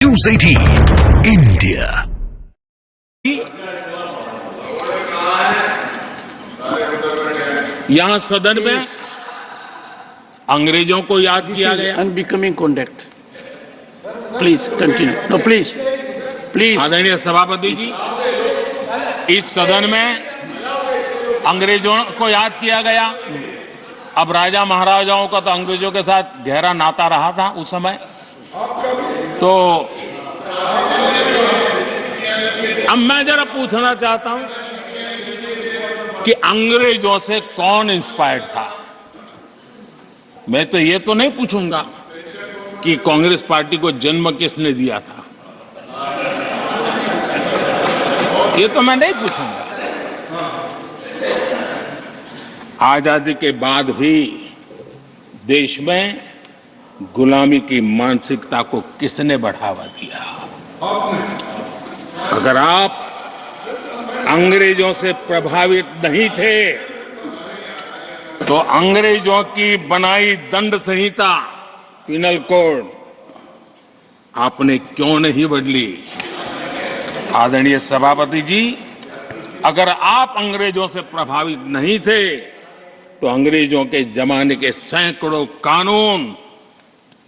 News 18 India। यहाँ सदन में अंग्रेजों को याद किया गया। Unbecoming conduct. Please continue. No please please. आदरणीय सभापति जी, इस सदन में अंग्रेजों को याद किया गया। अब राजा महाराजाओं का तो अंग्रेजों के साथ गहरा नाता रहा था उस समय, तो अब मैं जरा पूछना चाहता हूं कि अंग्रेजों से कौन इंस्पायर्ड था। मैं तो ये तो नहीं पूछूंगा कि कांग्रेस पार्टी को जन्म किसने दिया था, ये तो मैं नहीं पूछूंगा। आजादी के बाद भी देश में गुलामी की मानसिकता को किसने बढ़ावा दिया। अगर आप अंग्रेजों से प्रभावित नहीं थे तो अंग्रेजों की बनाई दंड संहिता, पिनल कोड, आपने क्यों नहीं बदली। आदरणीय सभापति जी, अगर आप अंग्रेजों से प्रभावित नहीं थे तो अंग्रेजों के जमाने के सैकड़ों कानून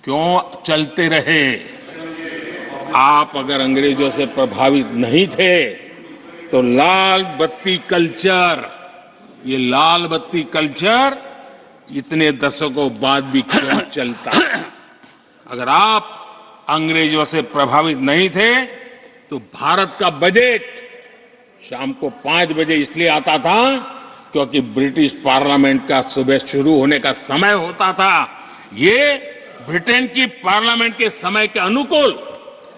क्यों चलते रहे। आप अगर अंग्रेजों से प्रभावित नहीं थे तो लाल बत्ती कल्चर, ये लाल बत्ती कल्चर इतने दशकों बाद भी क्यों चलता। अगर आप अंग्रेजों से प्रभावित नहीं थे तो भारत का बजट शाम को 5 बजे इसलिए आता था क्योंकि ब्रिटिश पार्लियामेंट का सुबह शुरू होने का समय होता था। ये ब्रिटेन की पार्लियामेंट के समय के अनुकूल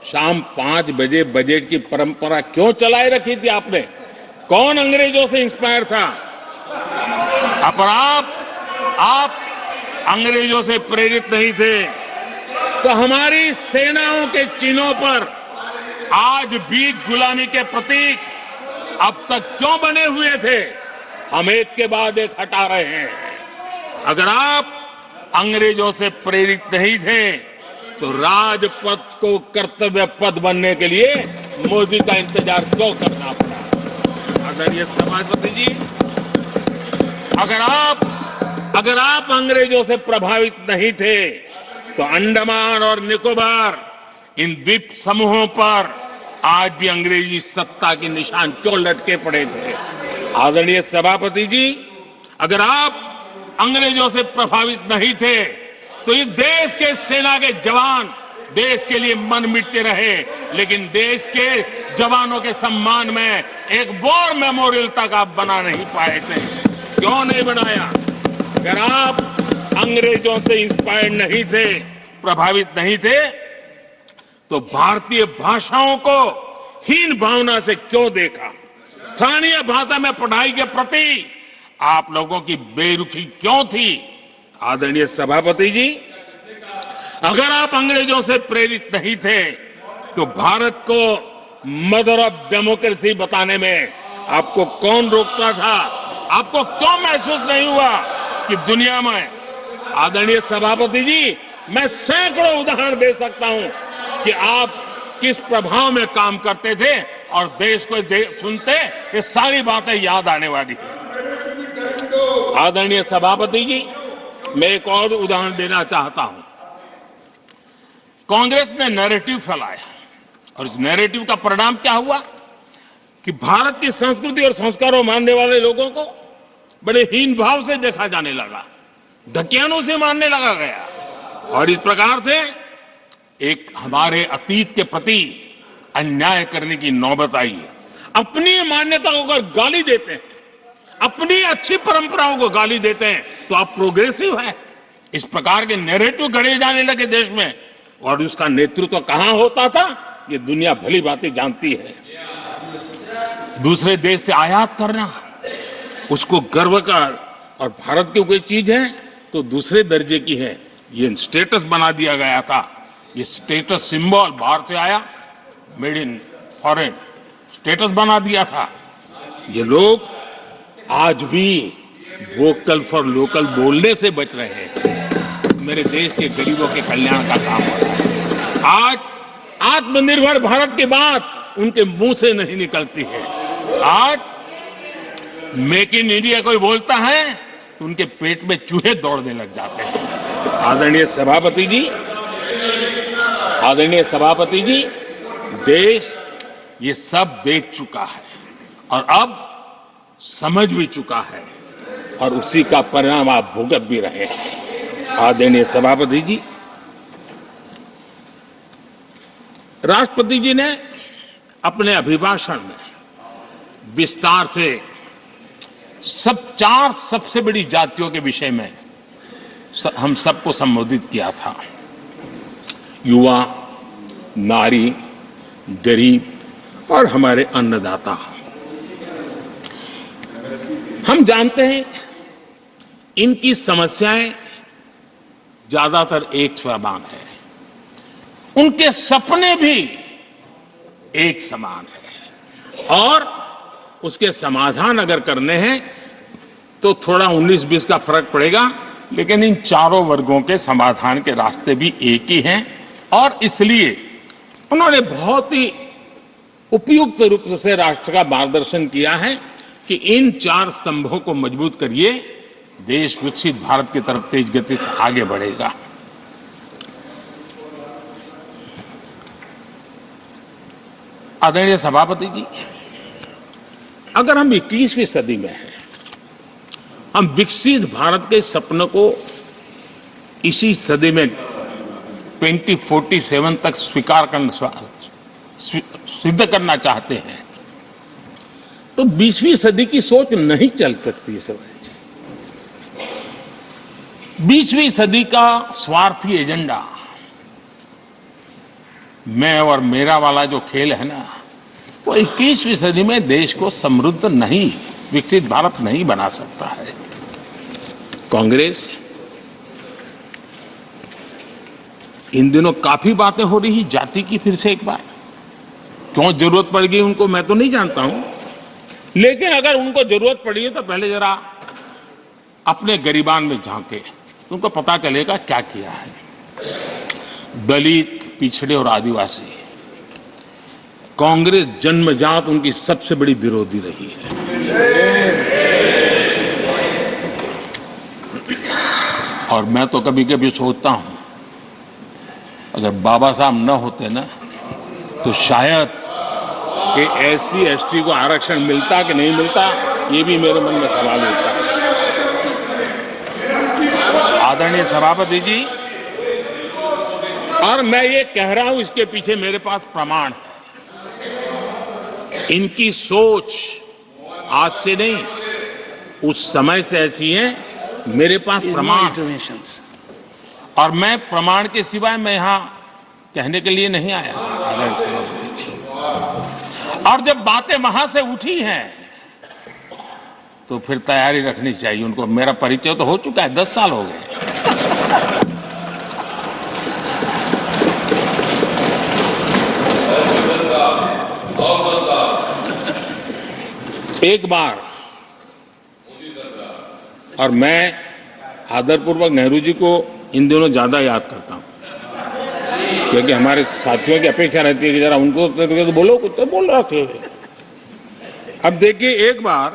शाम 5 बजे बजट की परंपरा क्यों चलाए रखी थी आपने। कौन अंग्रेजों से इंस्पायर था। पर आप अंग्रेजों से प्रेरित नहीं थे तो हमारी सेनाओं के चिन्हों पर आज भी गुलामी के प्रतीक अब तक क्यों बने हुए थे। हम एक के बाद एक हटा रहे हैं। अगर आप अंग्रेजों से प्रेरित नहीं थे तो राजपथ को कर्तव्य पथ बनने के लिए मोदी का इंतजार क्यों करना पड़ा। आदरणीय सभापति जी, अगर आप अंग्रेजों से प्रभावित नहीं थे तो अंडमान और निकोबार, इन द्वीप समूहों पर आज भी अंग्रेजी सत्ता के निशान क्यों लटके पड़े थे। आदरणीय सभापति जी, अगर आप अंग्रेजों से प्रभावित नहीं थे तो इस देश के सेना के जवान देश के लिए मन मिटते रहे, लेकिन देश के जवानों के सम्मान में एक वॉर मेमोरियल तक आप बना नहीं पाए थे। क्यों नहीं बनाया। अगर आप अंग्रेजों से इंस्पायर्ड नहीं थे, प्रभावित नहीं थे, तो भारतीय भाषाओं को हीन भावना से क्यों देखा। स्थानीय भाषा में पढ़ाई के प्रति आप लोगों की बेरुखी क्यों थी। आदरणीय सभापति जी, अगर आप अंग्रेजों से प्रेरित नहीं थे तो भारत को मदर ऑफ डेमोक्रेसी बताने में आपको कौन रोकता था। आपको क्यों महसूस नहीं हुआ कि दुनिया में। आदरणीय सभापति जी, मैं सैकड़ों उदाहरण दे सकता हूं कि आप किस प्रभाव में काम करते थे और देश को सुनते ये सारी बातें याद आने वाली है। आदरणीय सभापति जी, मैं एक और उदाहरण देना चाहता हूं। कांग्रेस ने नैरेटिव फैलाया और इस नैरेटिव का परिणाम क्या हुआ कि भारत की संस्कृति और संस्कारों मानने वाले लोगों को बड़े हीन भाव से देखा जाने लगा, ढकियानों से मानने लगा गया और इस प्रकार से एक हमारे अतीत के प्रति अन्याय करने की नौबत आई है। अपनी मान्यताओं को गाली देते हैं, अपनी अच्छी परंपराओं को गाली देते हैं तो आप प्रोग्रेसिव है। इस प्रकार के नैरेटिव गढ़े जाने लगे देश में और उसका नेतृत्व कहां होता था ये दुनिया भली बातें जानती है। दूसरे देश से आयात करना, उसको गर्व का, और भारत की कोई चीज है तो दूसरे दर्जे की है, ये स्टेटस बना दिया गया था। ये स्टेटस सिंबल बाहर से आया, मेड इन फॉरेन स्टेटस बना दिया था। ये लोग आज भी वोकल फॉर लोकल बोलने से बच रहे हैं। मेरे देश के गरीबों के कल्याण का काम हो रहा है। आज आत्मनिर्भर भारत की बात उनके मुंह से नहीं निकलती है। आज मेक इन इंडिया कोई बोलता है तो उनके पेट में चूहे दौड़ने लग जाते हैं। आदरणीय सभापति जी, देश ये सब देख चुका है और अब समझ भी चुका है और उसी का परिणाम आप भुगत भी रहे हैं। आदरणीय सभापति जी, राष्ट्रपति जी ने अपने अभिभाषण में विस्तार से चार सबसे बड़ी जातियों के विषय में हम सबको संबोधित किया था। युवा, नारी, गरीब और हमारे अन्नदाता। हम जानते हैं इनकी समस्याएं ज्यादातर एक समान है, उनके सपने भी एक समान है और उसके समाधान अगर करने हैं तो थोड़ा 19-20 का फर्क पड़ेगा, लेकिन इन चारों वर्गों के समाधान के रास्ते भी एक ही हैं और इसलिए उन्होंने बहुत ही उपयुक्त रूप से राष्ट्र का मार्गदर्शन किया है कि इन चार स्तंभों को मजबूत करिए, देश विकसित भारत की तरफ तेज गति से आगे बढ़ेगा। आदरणीय सभापति जी, अगर हम 21वीं सदी में हैं, हम विकसित भारत के सपने को इसी सदी में 2047 तक सिद्ध करना चाहते हैं तो 20वीं सदी की सोच नहीं चल सकती। 20वीं सदी का स्वार्थी एजेंडा, मैं और मेरा वाला जो खेल है ना, वो 21वीं सदी में देश को समृद्ध नहीं, विकसित भारत नहीं बना सकता है। कांग्रेस इन दिनों काफी बातें हो रही जाति की, फिर से एक बार क्यों जरूरत पड़ गई उनको मैं तो नहीं जानता हूं, लेकिन अगर उनको जरूरत पड़ी है तो पहले जरा अपने गरिबान में झांके तो उनको पता चलेगा क्या किया है। दलित, पिछड़े और आदिवासी, कांग्रेस जन्मजात उनकी सबसे बड़ी विरोधी रही है और मैं तो कभी कभी सोचता हूं अगर बाबा साहब न होते ना तो शायद कि एससी एसटी को आरक्षण मिलता कि नहीं मिलता, ये भी मेरे मन में सवाल उठता है। आदरणीय सभापति जी, और मैं ये कह रहा हूं, इसके पीछे मेरे पास प्रमाण है। इनकी सोच आज से नहीं, उस समय से ऐसी है, मेरे पास प्रमाण, और मैं प्रमाण के सिवाय मैं यहां कहने के लिए नहीं आया। आदरणीय सभापति जी, और जब बातें वहां से उठी हैं तो फिर तैयारी रखनी चाहिए उनको। मेरा परिचय तो हो चुका है, 10 साल हो गए। एक बार, और मैं आदरपूर्वक नेहरू जी को इन दिनों ज्यादा याद करता हूं क्योंकि हमारे साथियों की अपेक्षा रहती है कि जरा उनको तो बोलो, कुछ तो बोल रहा थे। अब देखिए, एक बार